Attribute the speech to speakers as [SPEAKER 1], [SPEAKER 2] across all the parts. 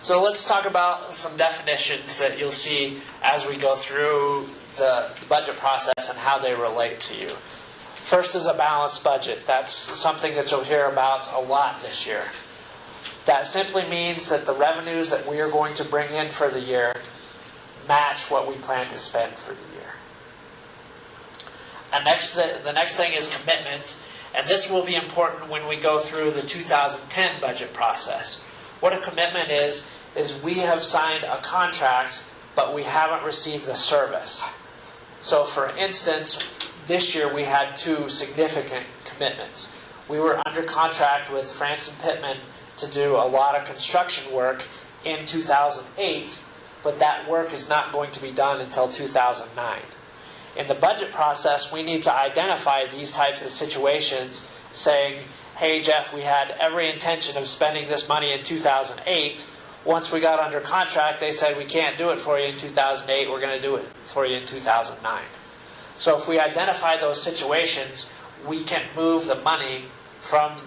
[SPEAKER 1] So let's talk about some definitions that you'll see as we go through the budget process and how they relate to you. First is a balanced budget. That's something that you'll hear about a lot this year. That simply means that the revenues that we are going to bring in for the year match what we plan to spend for the year. And the next thing is commitments, and this will be important when we go through the 2010 budget process. What a commitment is we have signed a contract, but we haven't received the service. So for instance, this year we had two significant commitments. We were under contract with Franson Pittman to do a lot of construction work in 2008, but that work is not going to be done until 2009. In the budget process, we need to identify these types of situations, saying, hey Jeff, we had every intention of spending this money in 2008. Once we got under contract, they said we can't do it for you in 2008, we're going to do it for you in 2009. So if we identify those situations, we can move the money from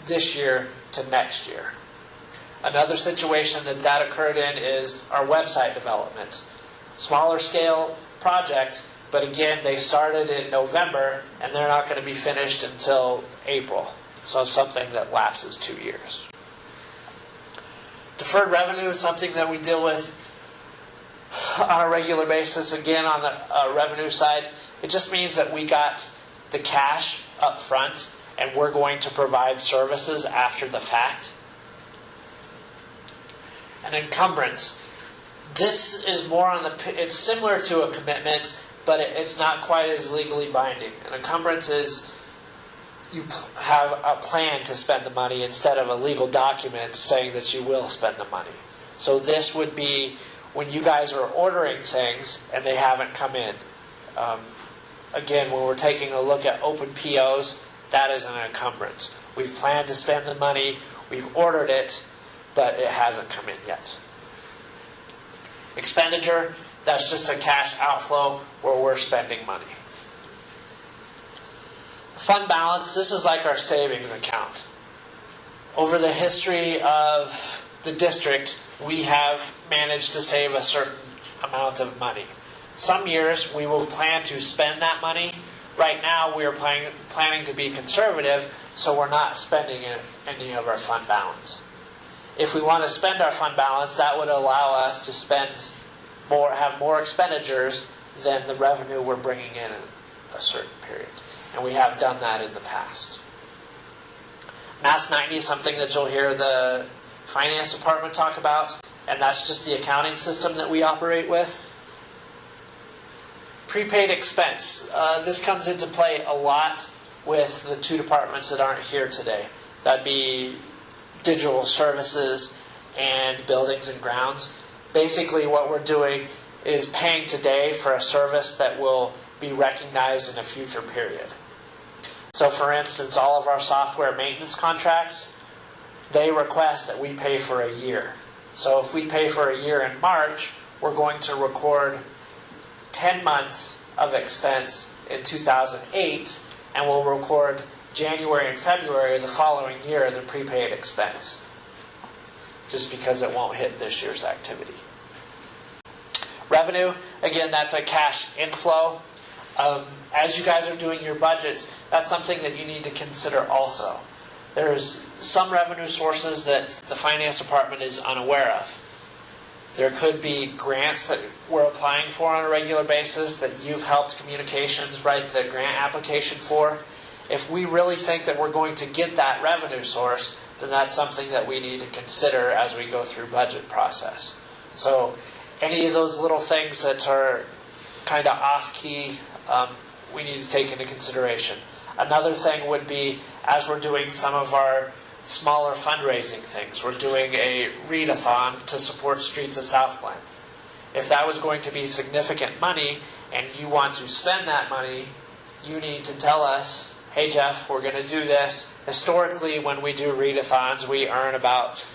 [SPEAKER 1] this year to next year. Another situation that occurred in is our website development. Smaller scale project, but again, they started in November and they're not going to be finished until April. So something that lapses 2 years. Deferred revenue is something that we deal with on a regular basis. Again, on the revenue side, it just means that we got the cash up front and we're going to provide services after the fact. An encumbrance. This is more on it's similar to a commitment, but it's not quite as legally binding. An encumbrance is you have a plan to spend the money instead of a legal document saying that you will spend the money. So this would be when you guys are ordering things and they haven't come in. Again, when we're taking a look at open POs, that is an encumbrance. We've planned to spend the money, we've ordered it, but it hasn't come in yet. Expenditure, that's just a cash outflow where we're spending money. Fund balance, this is like our savings account. Over the history of the district, we have managed to save a certain amount of money. Some years we will plan to spend that money. Right now we are planning to be conservative, so we're not spending any of our fund balance. If we want to spend our fund balance, that would allow us to have more expenditures than the revenue we're bringing in a certain period. And we have done that in the past. Mass 90 is something that you'll hear the finance department talk about, and that's just the accounting system that we operate with. Prepaid expense. This comes into play a lot with the two departments that aren't here today. That'd be digital services and buildings and grounds. Basically what we're doing is paying today for a service that will be recognized in a future period. So for instance, all of our software maintenance contracts, they request that we pay for a year. So if we pay for a year in March, we're going to record 10 months of expense in 2008, and we'll record January and February of the following year as a prepaid expense, just because it won't hit this year's activity. Revenue, again, that's a cash inflow. As you guys are doing your budgets, that's something that you need to consider also. There's some revenue sources that the finance department is unaware of. There could be grants that we're applying for on a regular basis that you've helped communications write the grant application for. If we really think that we're going to get that revenue source, then that's something that we need to consider as we go through budget process. So any of those little things that are kind of off-key, we need to take into consideration. Another thing would be, as we're doing some of our smaller fundraising things, we're doing a readathon to support Streets of South Glen. If that was going to be significant money and you want to spend that money, you need to tell us, hey Jeff, we're going to do this. Historically, when we do readathons, we earn about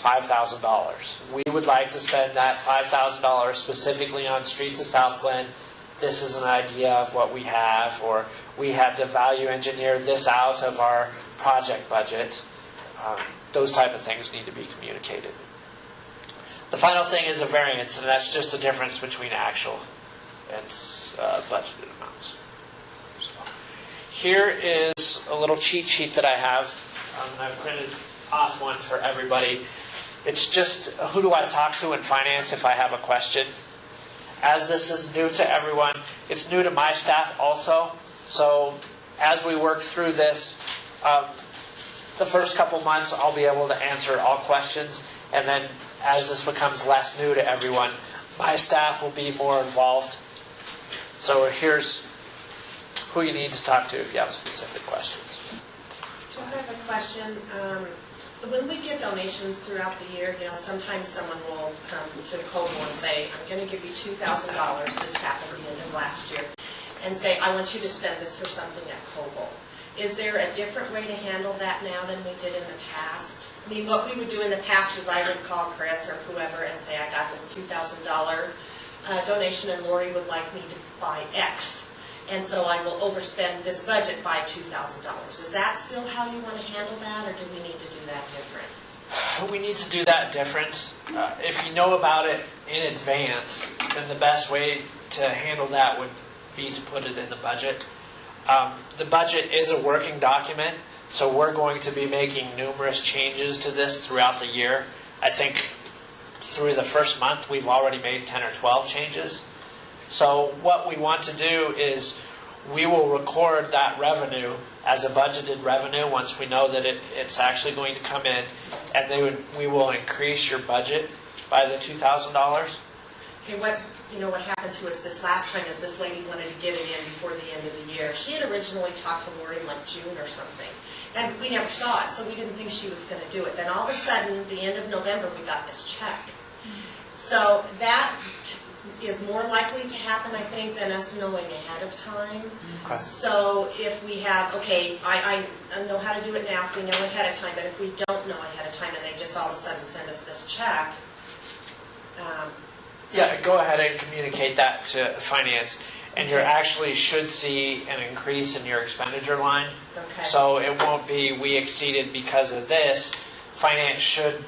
[SPEAKER 1] $5,000. We would like to spend that $5,000 specifically on Streets of South Glen. This is an idea of what we have, or we had to value engineer this out of our project budget. Those type of things need to be communicated. The final thing is a variance, and that's just the difference between actual and budgeted amounts. So here is a little cheat sheet that I have. I've printed off one for everybody. It's just who do I talk to in finance if I have a question. As this is new to everyone, it's new to my staff also. So as we work through this, the first couple months I'll be able to answer all questions, and then as this becomes less new to everyone, my staff will be more involved. So here's who you need to talk to if you have specific questions.
[SPEAKER 2] I have a question. When we get donations throughout the year, sometimes someone will come to Coble and say, I'm going to give you $2,000. This happened at the end of last year. And say, I want you to spend this for something at Coble. Is there a different way to handle that now than we did in the past? I mean, what we would do in the past is I would call Chris or whoever and say, I got this $2,000 donation and Lori would like me to buy X. And so I will overspend this budget by $2,000. Is that still how you want to handle that, or do we need to do that different?
[SPEAKER 1] We need to do that different. If you know about it in advance, then the best way to handle that would be to put it in the budget. The budget is a working document, so we're going to be making numerous changes to this throughout the year. I think through the first month we've already made 10 or 12 changes. So what we want to do is we will record that revenue as a budgeted revenue once we know that it's actually going to come in, and we will increase your budget by the $2,000.
[SPEAKER 2] Okay, what happened to us this last time is this lady wanted to get it in before the end of the year. She had originally talked to Lori in like June or something, and we never saw it, so we didn't think she was going to do it. Then all of a sudden, the end of November, we got this check. So that is more likely to happen, I think, than us knowing ahead of time.
[SPEAKER 1] Okay.
[SPEAKER 2] So if we have, I know how to do it now if we know ahead of time, but if we don't know ahead of time and they just all of a sudden send us this check.
[SPEAKER 1] Yeah, go ahead and communicate that to finance, and you actually should see an increase in your expenditure line.
[SPEAKER 2] Okay.
[SPEAKER 1] So it won't be we exceeded because of this. Finance should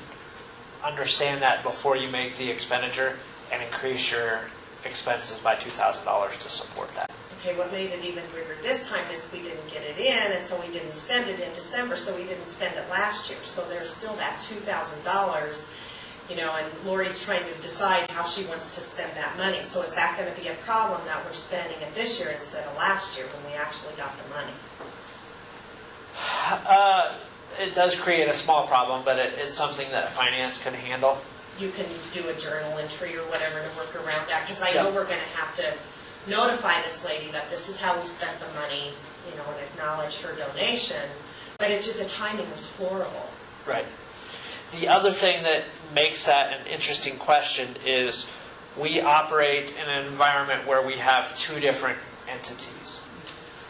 [SPEAKER 1] understand that before you make the expenditure and increase your expenses by $2,000 to support that.
[SPEAKER 2] Okay, what made it even bigger this time is we didn't get it in, and so we didn't spend it in December, so we didn't spend it last year. So there's still that $2,000, and Lori's trying to decide how she wants to spend that money. So is that going to be a problem that we're spending it this year instead of last year when we actually got the money?
[SPEAKER 1] It does create a small problem, but it's something that finance can handle.
[SPEAKER 2] You can do a journal entry or whatever to work around that, because I know we're going to have to notify this lady that this is how we spent the money, and acknowledge her donation, but the timing is horrible.
[SPEAKER 1] Right. The other thing that makes that an interesting question is we operate in an environment where we have two different entities.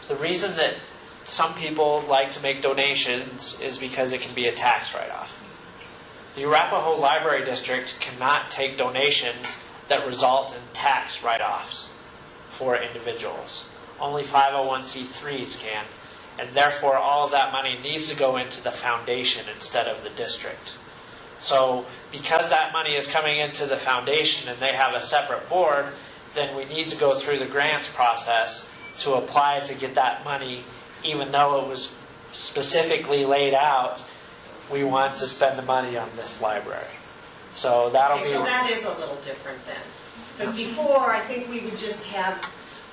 [SPEAKER 1] The reason that some people like to make donations is because it can be a tax write-off. The Arapahoe Library District cannot take donations that result in tax write-offs for individuals. Only 501c3s can, and therefore all of that money needs to go into the foundation instead of the district. So because that money is coming into the foundation and they have a separate board, then we need to go through the grants process to apply to get that money, even though it was specifically laid out, we want to spend the money on this library. So that'll be...
[SPEAKER 2] So that is a little different then. Because before, I think we would just have,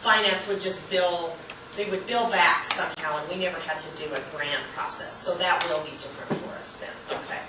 [SPEAKER 2] finance would just bill, they would bill back somehow, and we never had to do a grant process. So that will be different for us then. Okay.